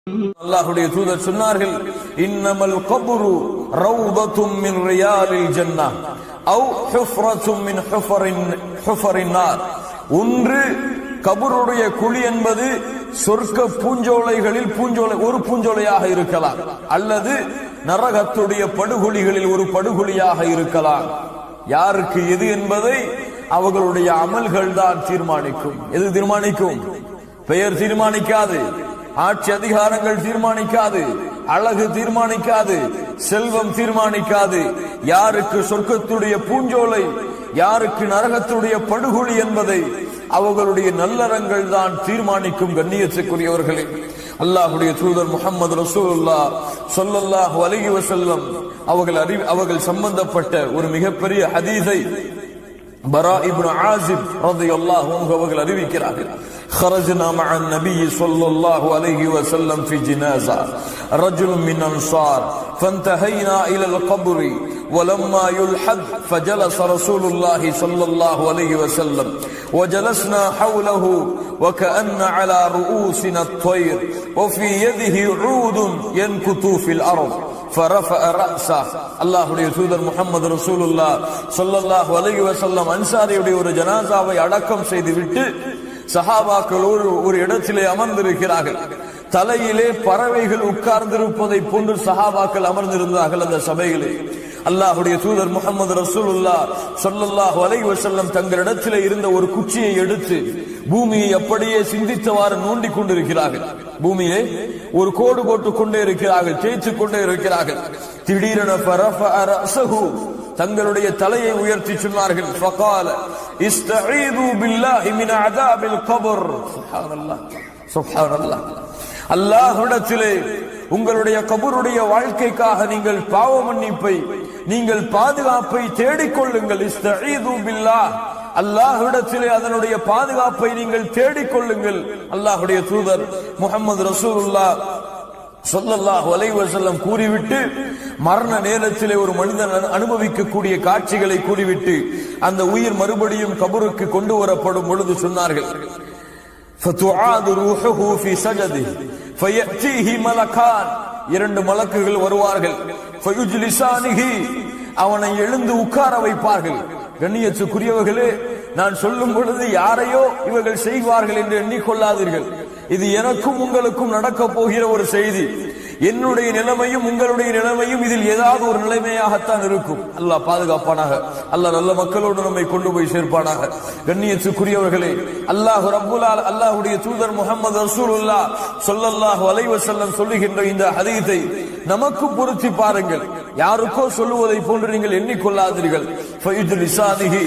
அல்லாஹ்வுடைய தூதர் சொன்னார்கள், இன்னமல் கப்ரு ரௌதத்தும் மின் ரியாலில் ஜன்னah அவ் ஹுஃப்ரத்தும் மின் ஹுஃபரின் நார். ஒன்று கபருடைய குழி என்பது சொர்க்க பூஞ்சோலைகளில் ஒரு பூஞ்சோலையாக இருக்கலாம், அல்லது நரகத்துடைய படுகொலிகளில் ஒரு படுகொலியாக இருக்கலாம். யாருக்கு எது என்பதை அவர்களுடைய அமல்கள் தான் தீர்மானிக்கும். எது தீர்மானிக்கும்? பெயர் தீர்மானிக்காது, ஆட்சி அதிகாரங்கள் தீர்மானிக்காது, அழகு தீர்மானிக்காது, செல்வம் தீர்மானிக்காது. யாருக்கு சொர்க்கத்துடைய பூஞ்சோலை, யாருக்கு நரகத்துடைய படுகொலி என்பதை அவர்களுடைய நல்லறங்கள் தான் தீர்மானிக்கும். கண்ணியத்துக்குரியவர்களே, அல்லாஹ்வுடைய தூதர் முஹம்மது ரசூலுல்லாஹ் ஸல்லல்லாஹு அலைஹி வஸல்லம் அவர்கள் சம்பந்தப்பட்ட ஒரு மிகப்பெரிய ஹதீஸை பரா இப்னு ஆசிப் ரலியல்லாஹு அன்ஹு அவர்கள் அறிவிக்கிறார்கள். خرجنا مع النبي صلى الله عليه وسلم في جنازة رجل من أنصار فانتهينا إلى القبر ولما يلحد فجلس رسول الله صلى الله عليه وسلم وجلسنا حوله وكأن على رؤوسنا الطير وفي يده عود ينكت في الأرض فرفع رأسه. அல்லாஹ்வுடைய தூதர் முஹம்மது ரசூலுல்லாஹ் ஸல்லல்லாஹு அலைஹி வஸல்லம் அன்சாரியுடைய ஒரு ஜனாசாவை அடக்கம் செய்துவிட்டு சஹாபாக்களோடு ஒரு இடத்திலே அமர்ந்திருக்கிறார்கள். தலையிலே பறவைகள் உட்கார்ந்திருப்பதை போன்று சஹாபாக்கள் அமர்ந்திருந்தார்கள் அந்த சபையிலே. அல்லாஹ்வுடைய தூதர் முஹம்மது ரசூலுல்லாஹ் ஸல்லல்லாஹு அலைஹி வஸல்லம் தங்களிடத்திலே இருந்த ஒரு குச்சியை எடுத்து பூமியை அப்படியே சிந்தித்தவாறு நோண்டி கொண்டிருக்கிறார்கள். பூமியிலே ஒரு கோடு போட்டுக் கொண்டே இருக்கிறார்கள், தேய்த்துக் கொண்டே இருக்கிறார்கள். திடீரென ஃபரஃபஅ ரஅஸஹு, தங்களுடைய தலையை உயர்த்தி சொன்னார்கள், ஃபகால இஸ்தஈது பில்லாஹி மின் அஸாபில் கப்ர். சுப்ஹானல்லாஹ், சுப்ஹானல்லாஹ். அல்லாஹ்விடத்திலே உங்களுடைய கபருடைய வாழ்க்கைக்காக நீங்கள் பாவ மன்னிப்பை, நீங்கள் பாதுகாப்பை தேடிக்கொள்ளுங்கள். இஸ்தஈது பில்லாஹ், அல்லாஹ்விடத்திலே அதனுடைய பாதுகாப்பை நீங்கள் தேடிக்கொள்ளுங்கள். அல்லாஹ்வுடைய தூதர் முஹம்மது ரசூலுல்லாஹ் ஸல்லல்லாஹு அலைஹி வஸல்லம் கூறிவிட்டு மரண நேரத்திலே ஒரு மனிதன் அனுபவிக்கக்கூடிய காட்சிகளை கூறிவிட்டு அந்த உயிர் மறுபடியும் கபருக்கு கொண்டு வரப்படும் பொழுது சொன்னார்கள், ஃபதுஆது ரூஹுஹு ஃபீ சஜதிஹி ஃபயஅதீஹி மலகான், இரண்டு மலக்குகள் வருவார்கள். ஃபயுஜ்லிசானிஹி, அவனை எழுந்து உட்கார வைப்பார்கள். கண்ணியத்துக்குரியவர்களே, நான் சொல்லும் பொழுது யாரையோ இவர்கள் செய்வார்கள் என்று எண்ணிக்கொள்ளாதீர்கள். இது எனக்கும் உங்களுக்கும் நடக்க போகிற ஒரு செய்தி. என்னுடைய நிலைமையும் உங்களுடைய நிலைமையும் இதில் ஏதாவது ஒரு நிலைமையாகத்தான் இருக்கும். அல்லாஹ் பாதுகாப்பானாக. அல்லாஹ் நல்ல மக்களோடு நம்மை கொண்டு போய் சேர்ப்பானாக. கண்ணியத்துக்குரியவர்களே, அல்லாஹ்வுடைய தூதர் முஹம்மது ரசூலுல்லாஹ் ஸல்லல்லாஹு அலைஹி வஸல்லம் சொல்லுகின்ற இந்த ஹதீஸை நமக்கு பொருத்தி பாருங்கள். யாருக்கோ சொல்லுவதை போன்று நீங்கள் எண்ணிக்கொள்ளாதீர்கள். ஃபயுஜ்லிசானிஹி,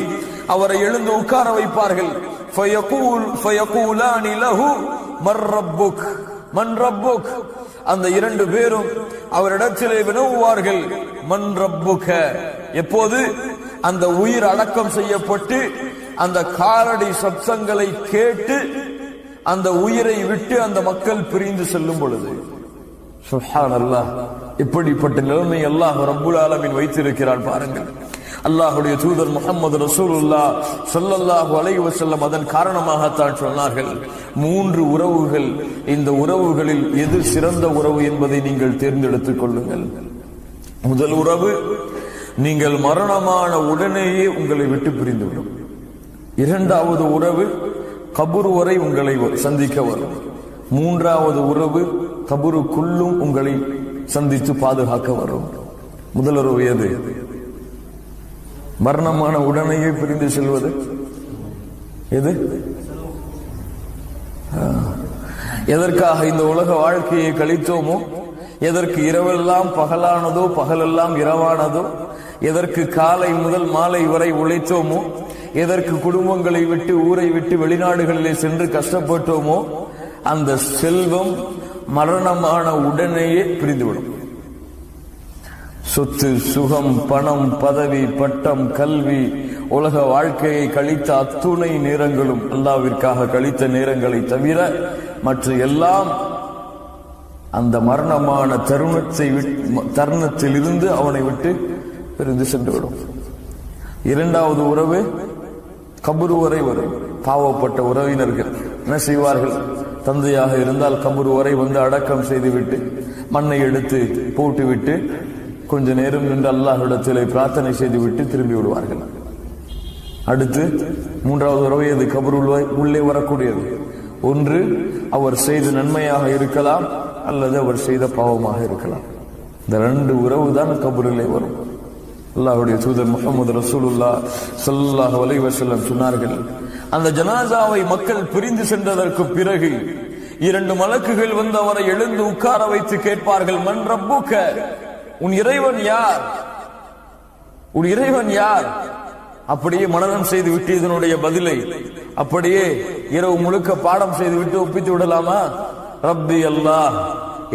அவரை எழுந்து உட்கார வைப்பார்கள். ஃபயகூலானி லஹு மர் ரப்புக், மன் ரப்புக், அந்த இரண்டு பேரும் அவரிடத்திலே வினவுவார்கள், மன் ரப்புக. எப்போது அந்த உயிர் அடக்கம் செய்யப்பட்டு அந்த காலடி சப்தங்களை கேட்டு அந்த உயிரை விட்டு அந்த மக்கள் பிரிந்து செல்லும் பொழுது. சுப்ஹானல்லாஹ், இப்படிப்பட்ட நிலைமை அல்லாஹ் ரப்புல் ஆலமீன் வைத்திருக்கிறான் பாருங்கள். அல்லாஹ்வுடைய தூதர் முஹம்மது ரசூலுல்லாஹ் ஸல்லல்லாஹு அலைஹி வஸல்லம் அதன் காரணமாகத்தான் சொன்னார்கள், மூன்று உறவுகள், இந்த உறவுகளில் எது சிறந்த உறவு என்பதை நீங்கள் தேர்ந்தெடுத்துக் கொள்ளுங்கள். முதல் உறவு, நீங்கள் மரணமான உடனேயே உங்களை விட்டு பிரிந்துவிடும். இரண்டாவது உறவு, கபர் வரை உங்களை சந்திக்க வரும். மூன்றாவது உறவு, கபருக்குள்ளும் உங்களை சந்தித்து பாதுகாக்க வரும். முதல் உறவு எது? மரணமான உடனேயே பிரிந்து செல்வது எது? எதற்காக இந்த உலக வாழ்க்கையை கழித்தோமோ, எதற்கு இரவெல்லாம் பகலானதோ பகலெல்லாம் இரவானதோ, எதற்கு காலை முதல் மாலை வரை உழைத்தோமோ, எதற்கு குடும்பங்களை விட்டு ஊரை விட்டு வெளிநாடுகளிலே சென்று கஷ்டப்பட்டோமோ, அந்த செல்வம் மரணமான உடனேயே பிரிந்துவிடும். சொத்து, சுகம், பணம், பதவி, பட்டம், கல்வி, உலக வாழ்க்கையை கழித்த அத்துணை நேரங்களும் அல்லாஹ்விற்காக கழித்த நேரங்களை தவிர மற்ற எல்லாம் அந்த மரணமான தருணத்தில் இருந்து அவனை விட்டு பிரிந்து சென்றுவிடும். இரண்டாவது உறவு கபர் வரை வரும். பாவப்பட்ட உறவினர்கள் என்ன செய்வார்கள்? தந்தையாக இருந்தால் கபர் வரை வந்து அடக்கம் செய்துவிட்டு மண்ணை எடுத்து போட்டுவிட்டு கொஞ்ச நேரம் நின்று அல்லாஹ்விடத்திலே பிரார்த்தனை செய்துவிட்டு திரும்பி விடுவார்கள். அடுத்து மூன்றாவது தடவை அது கபர் உள்ளே வரக்கூடியது. ஒன்று அவர் செய்த நன்மையாக இருக்கலாம், அல்லது அவர் செய்த பாவமாக இருக்கலாம். இந்த ரெண்டு உறவு தான் கபரிலே வரும். அல்லாஹ்வுடைய தூதர் முஹம்மது ரசூலுல்லாஹ் ஸல்லல்லாஹு அலைஹி வஸல்லம் சொன்னார்கள், அந்த ஜனாசாவை மக்கள் பிரிந்து சென்றதற்கு பிறகு 2 மலக்குகள் வந்து அவரை எழுந்து உட்கார வைத்து கேட்பார்கள், மன் ரப்புக, உன் இறைவன் யார், உன் இறைவன் யார்? அப்படியே மனனம் செய்து விட்டு இதனுடைய பதிலை அப்படியே இரவு முழுக்க பாடம் செய்து விட்டு ஒப்பித்து விடலாமா? ரப்பி அல்லாஹ்.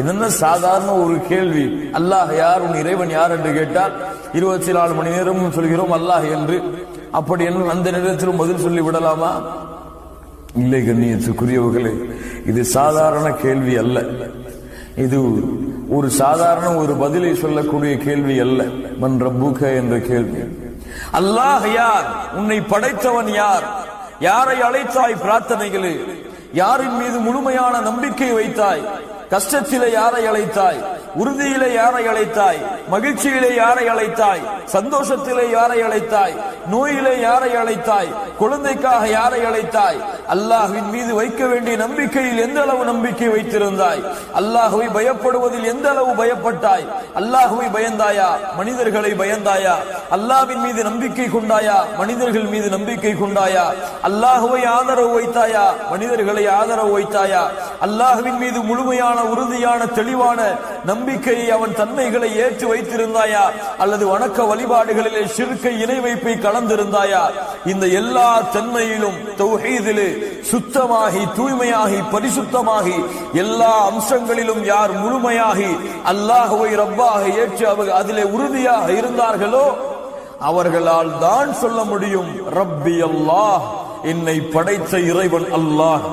என்ன சாதாரண ஒரு கேள்வி, அல்லாஹ் யார், உன் இறைவன் யார் என்று கேட்டால் 24 மணி நேரமும் சொல்கிறோம் அல்லாஹ் என்று. அப்படி என்ன அந்த நேரத்திலும் பதில் சொல்லி விடலாமா? இல்லை கண்ணியத்துக்குரியவர்களே, இது சாதாரண கேள்வி அல்ல. இது ஒரு சாதாரண ஒரு பதிலை சொல்லக்கூடிய கேள்வி அல்ல. மன் ரப்புக என்ற கேள்வி. அல்லாஹ் யார், உன்னை படைத்தவன் யார், யாரை அழைத்தாய் பிரார்த்தனைகளே, யாரின் மீது முழுமையான நம்பிக்கை வைத்தாய், கஷ்டத்திலே யாரை அழைத்தாய், உறுதியிலே யாரை அழைத்தாய், மகிழ்ச்சியிலே யாரை அழைத்தாய், சந்தோஷத்திலே யாரை அழைத்தாய், நோயிலே யாரை அழைத்தாய், குழந்தைக்காக யாரை அழைத்தாய், அல்லாஹ்வின் மீது வைக்க வேண்டிய நம்பிக்கையில் எந்த அளவு நம்பிக்கை வைத்திருந்தாய், அல்லாஹ்வை பயப்படுவதில் எந்த அளவு பயப்பட்டாய், அல்லாஹ்வை பயந்தாயா, மனிதர்களை பயந்தாயா, அல்லாஹ்வின் மீது நம்பிக்கை கொண்டாயா, மனிதர்கள் மீது நம்பிக்கை கொண்டாயா, அல்லாஹ்வை ஆதரவு வைத்தாயா, மனிதர்களை ஆதரவு வைத்தாயா, அல்லாஹ்வின் மீது முழுமையான உறுதியான தெளிவான நம்பிக்கையை அவன் தன்மைகளை ஏற்று வைத்திருந்தாயா, அல்லது வணக்க வழிபாடுகளிலே ஷிர்கை இணை வைப்பை கலந்திருந்தாயா? இந்த எல்லா தன்மையிலும் தௌஹீதிலே சுத்தமாகி தூய்மையாகி பரிசுத்தமாகி எல்லா அம்சங்களிலும் யார் முழுமையாகி அல்லாஹ்வை ரப்பாக ஏற்று அவர் அதிலே உறுதியாக இருந்தார்களோ அவர்களால் தான் சொல்ல முடியும், ரப்பி அல்லாஹ், என்னை படைத்த இறைவன் அல்லாஹ்,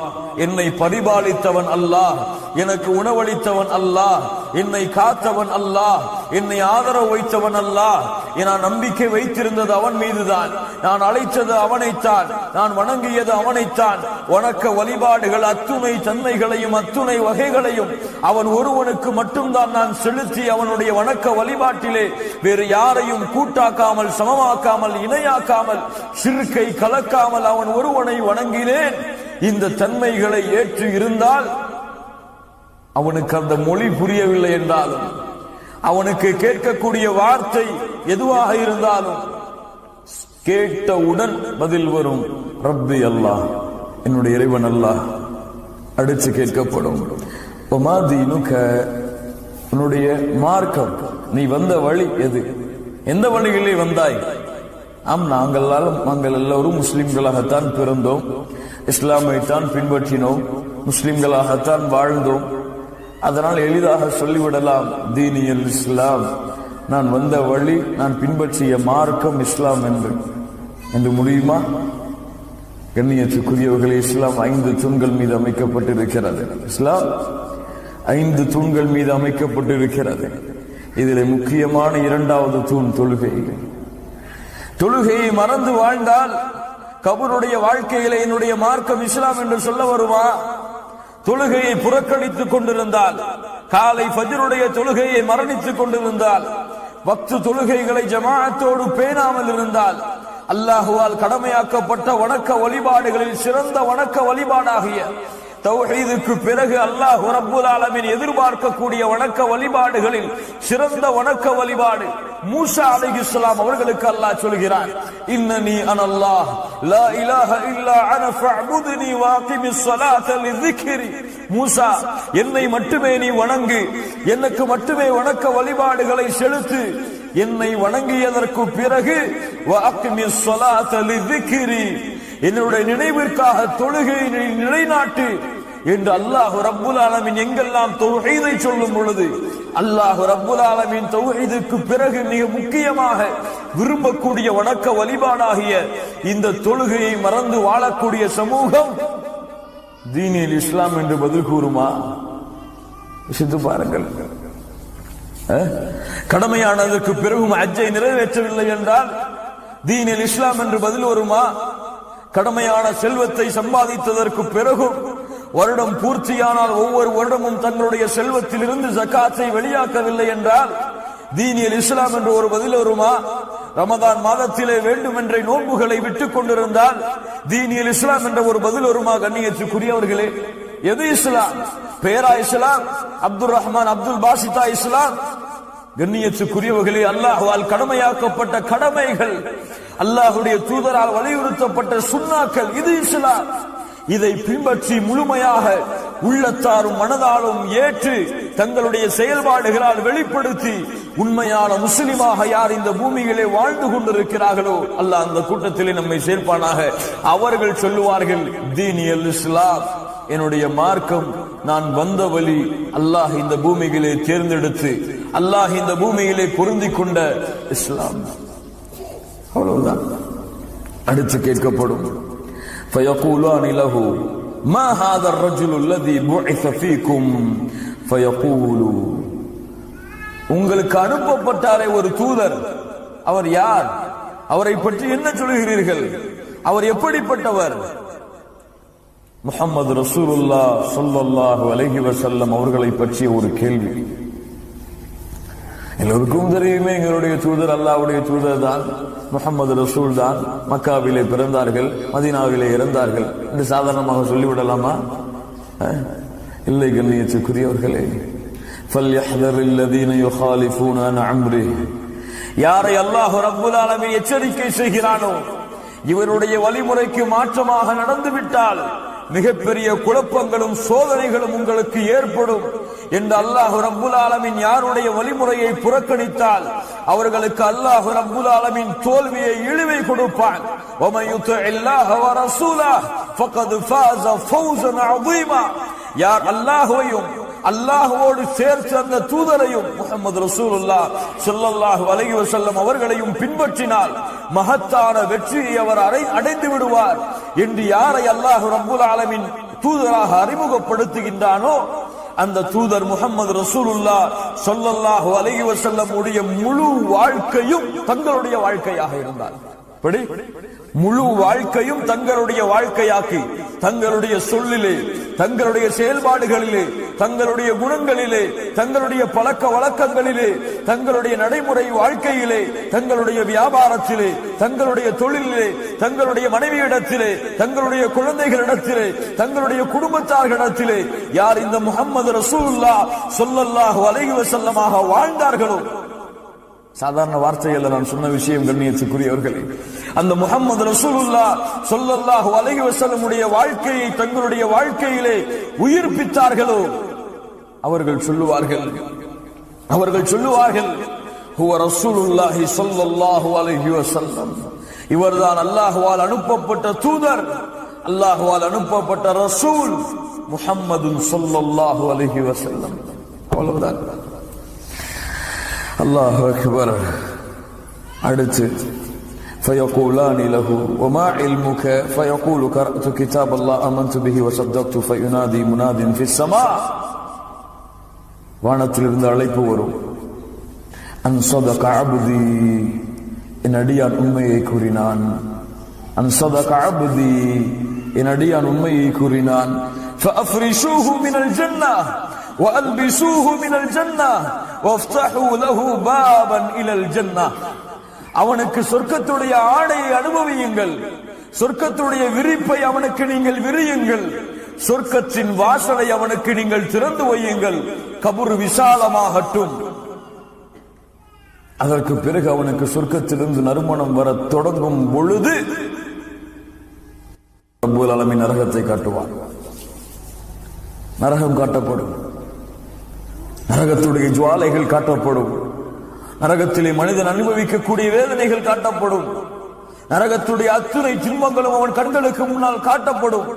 என்னை பரிபாலித்தவன் அல்லாஹ், எனக்கு உணவளித்தவன் அல்லாஹ், என்னை காத்தவன் அல்லாஹ், என்னை ஆதரவு வைத்தவன் அல்லாஹ். நான் நம்பிக்கை வைத்திருந்தது அவன் மீதுதான், நான் அழைத்தது அவனைத்தான், நான் வணங்கியது அவனைத்தான். வணக்க வழிபாடுகள் அத்துணை தன்மைகளையும் அத்துணை வகைகளையும் அவன் ஒருவனுக்கு மட்டும்தான் நான் செலுத்தி அவனுடைய வணக்க வழிபாட்டிலே வேறு யாரையும் கூட்டாக்காமல் சமமாக்காமல் இணையாக்காமல் ஷிர்கை கலக்காமல் அவன் ஒருவனை வணங்கினேன். இந்த தன்மைகளை ஏற்று இருந்தால் அவனுக்கு அந்த மொழி புரியவில்லை என்றாலும், அவனுக்கு கேட்கக்கூடிய வார்த்தை எதுவாக இருந்தாலும் கேட்டவுடன் பதில் வரும், ரப்பி அல்லாஹ், என்னுடைய இறைவன் அல்லாஹ். அடுத்து கேட்கப்படும், உன்னுடைய மார்க்கம், நீ வந்த வழி எது, எந்த வழிகளிலே வந்தாய்? நாங்கள் எல்லோரும் முஸ்லிம்களாகத்தான் பிறந்தோம், இஸ்லாமைத்தான் பின்பற்றினோம், முஸ்லிம்களாகத்தான் வாழ்ந்தோம். அதனால் எளிதாக சொல்லிவிடலாம், தீனியல் இஸ்லாம், நான் வந்த வழி, நான் பின்பற்றிய மார்க்கம் இஸ்லாம் என்று முடியுமா? கண்ணியத்துக்குரியவர்களே, இஸ்லாம் 5 தூண்கள் மீது அமைக்கப்பட்டிருக்கிறது. இஸ்லாம் 5 தூண்கள் மீது அமைக்கப்பட்டிருக்கிறது. இதில் முக்கியமான 2வது தூண் தொழுகை. தொழுகையை மறந்து வாழ்ந்தால் கபருடைய வாழ்க்கையில என்னுடைய மார்க்கம் இஸ்லாம் என்று சொல்ல வருமா? தொழுகையை புறக்கணித்துக் கொண்டிருந்தால், காலை ஃபஜ்ருடைய தொழுகையை மரணித்துக் கொண்டிருந்தால், வக்து தொழுகைகளை ஜமாஅத்தோடு பேணாமல் இருந்தால், அல்லாஹுவால் கடமையாக்கப்பட்ட வணக்க வழிபாடுகளில் சிறந்த வணக்க வழிபாடாகிய தௌஹீதுக்கு பிறகு அல்லாஹ் ரப்புல் ஆலமீன் எதிர்பார்க்கக்கூடிய வணக்க வழிபாடுகளில் சிறந்த வணக்க வழிபாடு மூசா அலைஹிஸ்ஸலாம் அவர்களுக்கு அல்லாஹ் சொல்கிறார், இன்னனி அனல்லாஹ் லா இலாஹ இல்லா அன ஃபஅபுத்னி வஅகிமிஸ் ஸலாத லிذிக்ரி. மூசா, என்னை மட்டுமே நீ வணங்கு, எனக்கு மட்டுமே வணக்க வழிபாடுகளை செலுத்து, என்னை வணங்கியதற்கு பிறகு வஅகிமிஸ் ஸலாத லிذிக்ரி, என்னுடைய நினைவிற்காக தொழுகையை நிலைநாட்டு என்று அல்லாஹ் ரப்புல் ஆலமீன் எங்கெல்லாம் தௌஹீதை சொல்லும் பொழுது அல்லாஹ் ரப்புல் ஆலமீன் தௌஹீதுக்கு பிறகு மிக முக்கியமாக விரும்பக்கூடிய வணக்க வழிபாடாகிய இந்த தொழுகையை மறந்து வாழக்கூடிய சமூகம் தீனில் இஸ்லாம் என்று பதில் கூறுமா? சித்து பாருங்கள். கடமையானதற்கு பிறகும் ஹஜ்ஜை நிறைவேற்றவில்லை என்றால் தீனில் இஸ்லாம் என்று பதில் வருமா? கடமையான செல்வத்தை சம்பாதித்ததற்கு பிறகும் வருடம் பூர்த்தியானால் ஒவ்வொரு வருடமும் தங்களுடைய செல்வத்திலிருந்து ஜகாத்தை வெளியாக்கவில்லை என்றால் தீனியல் இஸ்லாம் என்று ஒரு பதில் வருமா? ரமதான் மாதத்திலே வேண்டுமென்ற நோன்புகளை விட்டுக் கொண்டிருந்தால் தீனியல் இஸ்லாம் என்ற ஒரு பதில் வருமா? கண்ணியத்துக்குரியவர்களே, எது இஸ்லாம்? பேரா இஸ்லாம்? அப்துல் ரஹ்மான் அப்துல் பாசிதா இஸ்லாம்? கண்ணியத்துக்குரியவர்களே, அல்லாஹ்வால் கடமையாக்கப்பட்ட கடமைகள், அல்லாஹ்வுடைய தூதரால் வலியுறுத்தப்பட்ட சுன்னாக்கள், இது இஸ்லாம். இதை பின்பற்றி முழுமையாக உள்ளத்தாரும் மனதாலும் ஏற்று தங்களுடைய செயல்பாடுகளால் வெளிப்படுத்தி உண்மையான முஸ்லிமாக யார் இந்த பூமியிலே வாழ்ந்து கொண்டிருக்கிறார்களோ அல்லாஹ் அந்த கூட்டத்திலே நம்மை சேர்ப்பானாக. அவர்கள் சொல்லுவார்கள், தீனியல் இஸ்லாம், என்னுடைய மார்க்கம், நான் வந்த வழி, அல்லாஹ் இந்த பூமியிலே தேர்ந்தெடுத்து அல்லாஹ் இந்த பூமியிலே பொருந்திக் கொண்ட இஸ்லாம். அவ்வளவுதான். அடுத்து கேட்கப்படும், فيقولان له ما هذا الرجل الذي بعث فيكم فيقول, உங்களுக்கு அனுப்பப்பட்டாரே ஒரு தூதர், அவர் யார்? அவரை பற்றி என்ன சொல்கிறீர்கள்? அவர் எப்படிப்பட்டவர்? முஹம்மது ரசூலுல்லாஹ் ஸல்லல்லாஹு அலைஹி வஸல்லம் அவர்களை பற்றிய ஒரு கேள்வி. எல்லோருக்கும் தெரியுமே, எங்களுடைய தூதர் அல்லாஹ்வுடைய தூதர் தான், முஹம்மது ரசூல் தான். மக்காவிலே பிறந்தார்கள், மதீனாவிலே இறந்தார்கள் என்று சாதாரணமாக சொல்லிவிடலாமா? இல்லை கண்ணியத்துக்குரியவர்களே. فَلْيَحْذَرِ الَّذِينَ يُخَالِفُونَ عَنْ أَمْرِهِ, யாரை அல்லாஹ் ரப்புல் ஆலமீன் எச்சரிக்கை செய்கிறானோ இவருடைய வழிமுறைக்கு மாற்றமாக நடந்துவிட்டால் மிகப்பெரிய குழப்பங்களும் சோதனைகளும் உங்களுக்கு ஏற்படும் என்று அல்லாஹ் ரப்புல் ஆலமீன் யாருடைய வழிமுறையை புறக்கணித்தால் அவர்களுக்கு அல்லாஹ் ரப்புல் ஆலமீன் தோல்வியை, இழிவை கொடுப்பான். وَمَن يُطِعِ اللَّهَ وَرَسُولَهُ فَقَدْ فَازَ فَوْزًا عَظِيمًا, யார் அல்லாஹ்வையும் அல்லாஹ்வோடு சேர்த்து அந்த தூதரையும் முஹம்மது ரசூலுல்லாஹ் ஸல்லல்லாஹு அலைஹி வஸல்லம் அவர்களையும் பின்பற்றினால் மகத்தான வெற்றியை அவர் அடைந்து விடுவார் என்று யாரை அல்லாஹ் ரப்புல் ஆலமீன் தூதராக அறிமுகப்படுத்துகின்றானோ அந்த தூதர் முஹம்மது ரசூலுல்லாஹ் ஸல்லல்லாஹு அலைஹி வஸல்லம் உடைய முழு வாழ்க்கையும் தங்களுடைய வாழ்க்கையாக இருந்தார். முழு வாழ்க்கையும் தங்களுடைய வாழ்க்கையாக்கி தங்களுடைய சொல்லிலே, தங்களுடைய செயல்பாடுகளிலே, தங்களுடைய குணங்களிலே, தங்களுடைய பழக்க வழக்கங்களிலே, தங்களுடைய நடைமுறை வாழ்க்கையிலே, தங்களுடைய வியாபாரத்திலே, தங்களுடைய தொழிலிலே, தங்களுடைய மனைவியிடத்திலே, தங்களுடைய குழந்தைகளிடத்திலே, தங்களுடைய குடும்பத்தார்களிடத்திலே யார் இந்த முஹம்மது ரசூலுல்லாஹ் ஸல்லல்லாஹு அலைஹி வஸல்லமாக வாழ்ந்தார்களோ, சாதாரண வார்த்தைகள் நான் சொன்ன விஷயம் கண்ணியத்துக்குரியவர்களே, அந்த முஹம்மது ரசூலுல்லாஹ் ஸல்லல்லாஹு அலைஹி வஸல்லம் உடைய வாழ்க்கையை தங்களுடைய வாழ்க்கையிலே உயிர்ப்பித்தார்களோ அவர்கள் சொல்லுவார்கள் ஹுவ ரசூலுல்லாஹி ஸல்லல்லாஹு அலைஹி வஸல்லம், இவர்தான் அல்லாஹ்வால் அனுப்பப்பட்ட தூதர், அல்லாஹ்வால் அனுப்பப்பட்ட ரசூல் முஹம்மது ஸல்லல்லாஹு அலைஹி வஸல்லம். அவ்வளவுதான். அல்லாஹு அக்பர். அடுத்து فيقولان له وما علمك فيقول قرأت كتاب الله آمنت به وصدقت فينادي مناد في السماء, வானத்திலிருந்து அழைப்பு வரும், அன் ஸதக அப்தி, என் அடியான் உண்மையை கூறினான், அன் ஸதக அப்தி, என் அடியான் உண்மையை கூறினான், فأفرشوه من الجنة وألبسوه من الجنة وافتحوا له بابا إلى الجنة, அவனுக்கு சொர்க்கத்துடைய ஆடையை அனுபவியுங்கள், சொர்க்கத்துடைய விரிப்பை அவனுக்கு நீங்கள் விரியுங்கள், சொர்க்கத்தின் வாசலை அவனுக்கு நீங்கள் திறந்து வையுங்கள், கபர் விசாலமாகட்டும். அதற்கு பிறகு அவனுக்கு சொர்க்கத்திலிருந்து நறுமணம் வர தொடங்கும் பொழுது ரப்பல் ஆலமீன் நரகத்தை காட்டுவான். நரகம் காட்டப்படும், நரகத்துடைய ஜுவாலைகள் காட்டப்படும், நரகத்திலே மனிதன் அனுபவிக்கக்கூடிய வேதனைகள் காட்டப்படும், நரகத்துடைய அத்துணை துன்பங்களும் அவன் கண்களுக்கு முன்னால் காட்டப்படும்.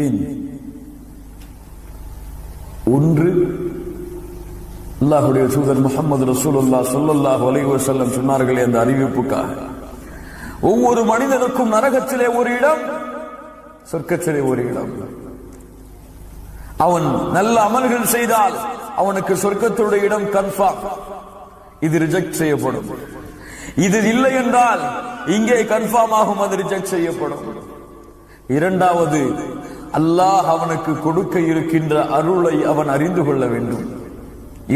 ஏன்? ஒன்று, அல்லாஹ்வுடைய தூதர் முஹம்மது ரசூலுல்லாஹ் ஸல்லல்லாஹு அலைஹி வஸல்லம் சொன்னார்களே அந்த அறிவிப்புக்காக. ஒவ்வொரு மனிதனுக்கும் நரகத்திலே ஒரு இடம், சொர்க்கத்திலே ஒரு இடம். அவன் நல்ல அமல்கள் செய்தால் அவனுக்கு சொர்க்கத்துடைய இடம் கன்ஃபார்ம், இது ரிஜெக்ட் செய்யப்படும். இது இல்லை என்றால் இங்கே கன்ஃபார்ம் ஆகும், அது ரிஜெக்ட் செய்யப்படும். இரண்டாவது, அல்லாஹ் அவனுக்கு கொடுக்க இருக்கின்ற அருளை அவன் அறிந்து கொள்ள வேண்டும்.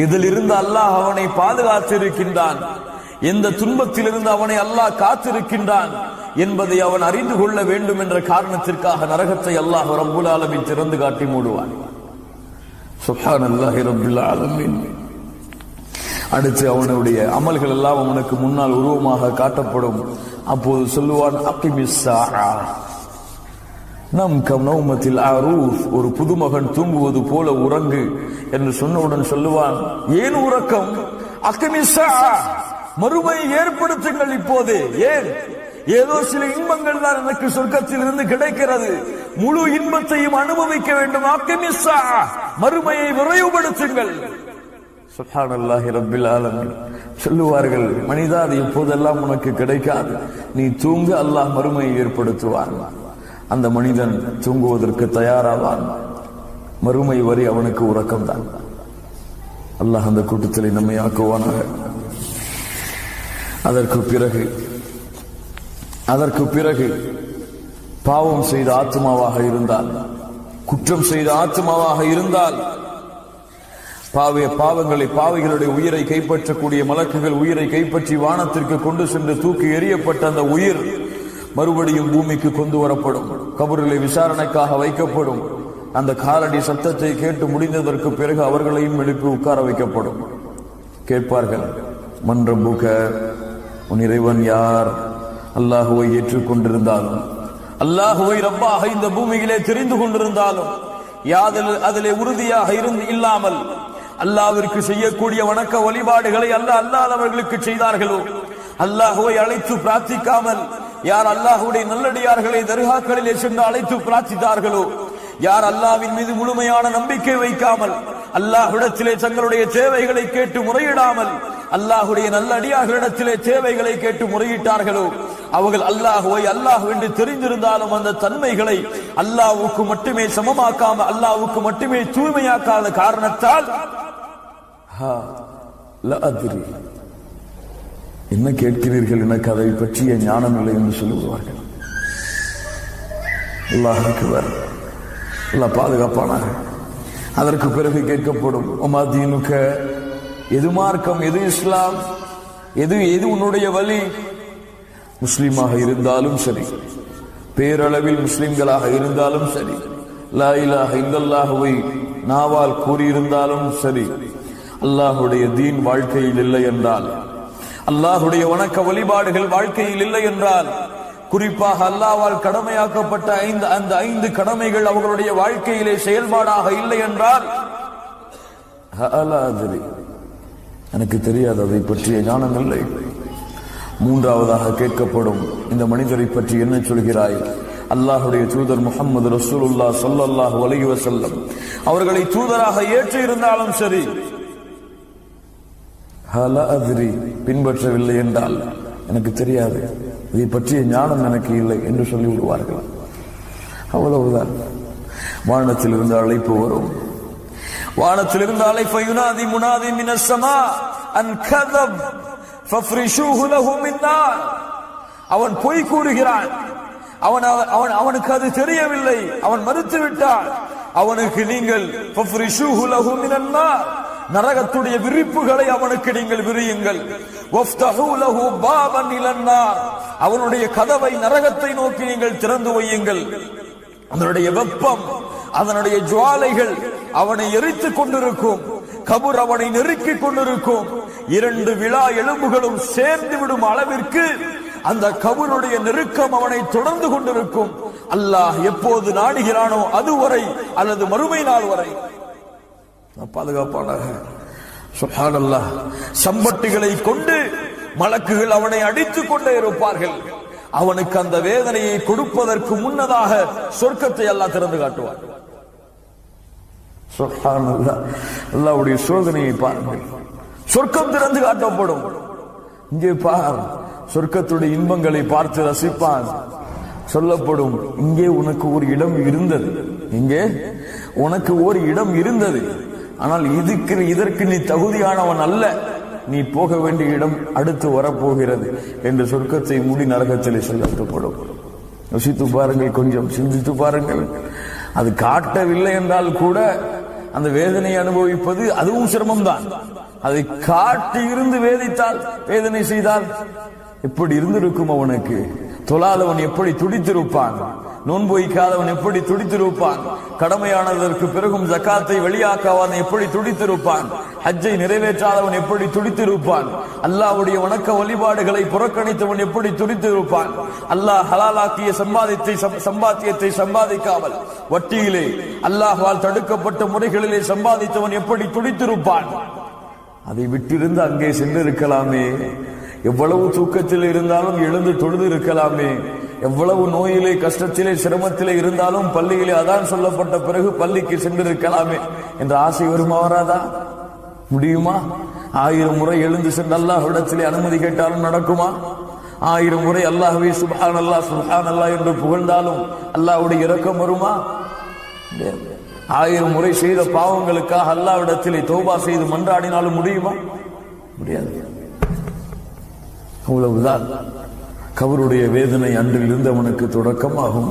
இதிலிருந்து அல்லாஹ் அவனை பாதுகாத்திருக்கின்றான், எந்த துன்பத்திலிருந்து அவனை அல்லாஹ் காத்திருக்கின்றான் என்பதை அவன் அறிந்து கொள்ள வேண்டும் என்ற காரணத்திற்காக நரகத்தை அல்லாஹ் ரப்புல் ஆலமீன் திறந்து காட்டி மூடுவான். சுப்ஹானல்லாஹி ரப்பில் ஆலமீன். அடுத்து அவனுடைய அமல்கள் எல்லாம் அவனுக்கு முன்னால் உருவமாக காட்டப்படும். அப்போது சொல்லுவான், அகிமிஸ் ஸாஆ, நம் கனௌமத்தில் அரூஃப், ஒரு புதுமகன் தூங்குவது போல உறங்கு என்று சொன்னவுடன் சொல்லுவான், ஏன் உறக்கம்? அகிமிஸ் ஸாஆ, மறுமையை ஏற்படுத்துங்கள் இப்போதே. ஏன்? ஏதோ சில இன்பங்கள் தான் எனக்கு சொர்க்கத்தில் இருந்து கிடைக்கிறது, முழு இன்பத்தையும் அனுபவிக்க வேண்டும். அகிமிஸ் ஸாஆ, மறுமையை விரைவுபடுத்துங்கள். சுப்ஹானல்லாஹி ரப்பில் ஆலமீன். சொல்லுவார்கள், மனிதா, அது இப்போதெல்லாம் உனக்கு கிடைக்காது, நீ தூங்க, அல்லாஹ் மறுமையை ஏற்படுத்துவான். அந்த மனிதன் தூங்குவதற்கு தயாராவான். மறுமை வரை அவனுக்கு உறக்கம் தான். அல்லாஹ் அந்த கூட்டத்தில் நம்மை ஆக்குவானாக. அதற்கு பிறகு பாவம் செய்த ஆத்மாவாக இருந்தால், குற்றம் செய்த ஆத்மாவாக இருந்தால், பாவிகளுடைய உயிரை கைப்பற்றக்கூடிய மலக்குகள் உயிரை கைப்பற்றி வானத்திற்கு கொண்டு சென்று தூக்கி எறியப்பட்ட அந்த உயிர் மறுபடியும் பூமிக்கு கொண்டு வரப்படும். கபரிலே விசாரணைக்காக வைக்கப்படும். அந்த காலடி சத்தத்தை கேட்டு முடிந்ததற்கு பிறகு அவர்களையும் எழுப்பி உட்கார வைக்கப்படும். கேட்பார்கள், மன் ரப்புக, உன் இறைவன் யார்? அல்லாஹுவை ஏற்றுக்கொண்டிருந்தாலும், அல்லாஹுவை ரப்பாக இந்த பூமியிலே தெரிந்து கொண்டிருந்தாலும், அதிலே உறுதியாக இல்லாமல் அல்லாஹ்விற்கு செய்யக்கூடிய வணக்க வழிபாடுகளை அல்லாதவர்களுக்கு செய்தார்களோ, அல்லாஹுவை அழைத்து பிரார்த்திக்காமல் யார் அல்லாஹுடைய நல்லடியார்களை தர்காக்களிலே சென்று அழைத்து பிரார்த்தித்தார்களோ, யார் அல்லாஹ்வின் மீது முழுமையான நம்பிக்கை வைக்காமல் அல்லாஹ்விடத்திலே தங்களுடைய தேவைகளை கேட்டு முறையிடாமல் அல்லாஹுடைய நல்லடியார்களிடத்திலே தேவைகளை கேட்டு முறையிட்டார்களோ, அவர்கள் அல்லாஹுவை அல்லாஹ் என்று தெரிந்திருந்தாலும் அந்த தன்மைகளை அல்லாஹ்வுக்கு மட்டுமே சமமாக்காம, அல்லாஹ்வுக்கு மட்டுமே தூய்மையாக்காத காரணத்தால் என்ன கேட்கிறீர்கள், எனக்கு அதை பற்றிய ஞானம் இல்லை என்று சொல்லுவார்கள். அல்லாஹ் பாதுகாப்பானாக. அதற்கு பிறகு கேட்கப்படும், உமாதீனுக்க, எது மார்க்கம், எது இஸ்லாம், எது உன்னுடைய வழி? முஸ்லிமாக இருந்தாலும் சரி, பேரளவில் முஸ்லிம்களாக இருந்தாலும் சரி, லா இலாஹ இல்லல்லாஹுவை நாவால் கூறியிருந்தாலும் சரி, அல்லாஹுடைய தீன் வாழ்க்கையில் இல்லை என்றால், அல்லாஹுடைய வணக்க வழிபாடுகள் வாழ்க்கையில் இல்லை என்றால், குறிப்பாக அல்லாஹ்வால் கடமையாக்கப்பட்ட அந்த 5 கடமைகள் அவர்களுடைய வாழ்க்கையிலே செயல்பாடாக இல்லை என்றால், எனக்கு தெரியாது, அதை பற்றிய ஞானம் இல்லை. மூன்றாவதாக கேட்கப்படும், இந்த மனிதரை பற்றி என்ன சொல்கிறாய்? அல்லாஹுடைய தூதர் முஹம்மது ரசூலுல்லாஹ் ஸல்லல்லாஹு அலைஹி வஸல்லம் அவர்களை தூதராக ஏற்று இருந்தாலும் சரி, பின்பற்றவில்லை என்றால் எனக்கு தெரியாது, இதை பற்றிய ஞானம் எனக்கு இல்லை என்று சொல்லிவிடுவார்கள். அவ்வளவுதான். வானத்திலிருந்து அழைப்பு வரும். வானத்திலிருந்து அழைப்பு, யுனாதி முனாதி மினஸ் ஸமா அன் கதப் ஃபஃப்ரிஷூஹு லஹு மின் நார். அவன் பொய் கூறுகிறான், அவனுக்கு அது தெரியவில்லை, அவன் மறுத்து விட்டான். அவனுக்கு நீங்கள் ஃபஃப்ரிஷூஹு லஹு மினன் நார், நரகத்துடைய விரிப்புகளை அவனுக்கு நீங்கள் விரியுங்கள். வஃப்தஹூ லஹு பாபன் இலன் நார், அவனுடைய கதவை நரகத்தை நோக்கி நீங்கள் திறந்து வையுங்கள். அதனுடைய வெப்பம், அதனுடைய ஜுவாலைகள் அவனை எரித்துக் கொண்டிருக்கும். கபர் அவனை நெருக்கிக் கொண்டிருக்கும். 2 விழா எலும்புகளும் சேர்ந்து விடும் அளவிற்கு அந்த கபருடைய நெருக்கம் அவனை தொடர்ந்து கொண்டிருக்கும். அல்லாஹ் எப்போது நாடுகிறானோ அதுவரை, அல்லது மறுமை நாள் வரை. பாதுகாப்பானாக. சுப்ஹானல்லாஹ். சம்பட்டிகளை கொண்டு மலக்குகள் அவனை அடித்துக் கொண்டே இருப்பார்கள். அவனுக்கு அந்த வேதனையை கொடுப்பதற்கு முன்னதாக சொர்க்கத்தை அல்லாஹ் திறந்து காட்டுவார். சுப்ஹானல்லாஹ். அல்லாஹ்வுடைய சோதனையை பாருங்கள். சொர்க்கம் திறந்து காட்டப்படும். இங்கே பார், சொர்க்கத்துடைய இன்பங்களை பார்த்து ரசிப்பான். சொல்லப்படும், இங்கே உனக்கு ஒரு இடம் இருந்தது, இங்கே உனக்கு ஒரு இடம் இருந்தது, ஆனால் இதற்கு நீ தகுதியானவன் அல்ல, நீ போக வேண்டிய இடம் அடுத்து வரப்போகிறது என்று சொர்க்கத்தை மூடி நரகத்திலே சொல்லப்படும். யோசித்து பாருங்கள், கொஞ்சம் சிந்தித்து பாருங்கள். அது காட்டவில்லை என்றால் கூட அந்த வேதனை அனுபவிப்பது அதுவும் சிரமம்தான். அதை காட்டி இருந்து வேதித்தால், வேதனை செய்தால் எப்படி இருந்திருக்கும் அவனுக்கு? தொழாதவன் எப்படி துடித்திருப்பான்? நோன்பு வைக்காதவன் எப்படி துடித்திருப்பான்? கடமையானதற்கு பிறகும் ஜகாத்தை வெளியாக்காதவன் எப்படி துடித்திருப்பான்? ஹஜ்ஜை நிறைவேற்றாதவன் எப்படி துடித்திருப்பான்? அல்லாஹ்வுடைய வணக்க வழிபாடுகளை புறக்கணித்தவன் எப்படி துடித்திருப்பான்? அல்லாஹ் ஹலாலாக்கிய சம்பாத்தியத்தை சம்பாதிக்காமல் வட்டியிலே அல்லாஹ்வால் தடுக்கப்பட்ட முறைகளிலே சம்பாதித்தவன் எப்படி துடித்திருப்பான்? அதை விட்டிருந்து அங்கே சென்றிருக்கலாமே. எவ்வளவு தூக்கத்தில் இருந்தாலும் எழுந்து தொழுது இருக்கலாமே. எவ்வளவு நோயிலே, கஷ்டத்திலே, சிரமத்திலே இருந்தாலும் பள்ளியிலே அதான் சொல்லப்பட்ட பிறகு பள்ளிக்கு சென்றிருக்கலாமே என்ற ஆசை வருமா? வராதா? முடியுமா? 1000 முறை எழுந்து சென்று அல்லாஹ்விடத்திலே அனுமதி கேட்டாலும் நடக்குமா? 1000 முறை அல்லாஹ்வே சுப்ஹானல்லாஹ் சுப்ஹானல்லாஹ் என்று புகழ்ந்தாலும் அல்லாஹ்வுடைய இரக்கம் வருமா? 1000 முறை செய்த பாவங்களுக்காக அல்லாஹ்விடத்திலே தௌபா செய்து மன்றாடினாலும் முடியுமா? முடியாது. அவ்வளவுதான் கபருடைய வேதனை அன்றில் இருந்தவனுக்கு தொடக்கமாகும்.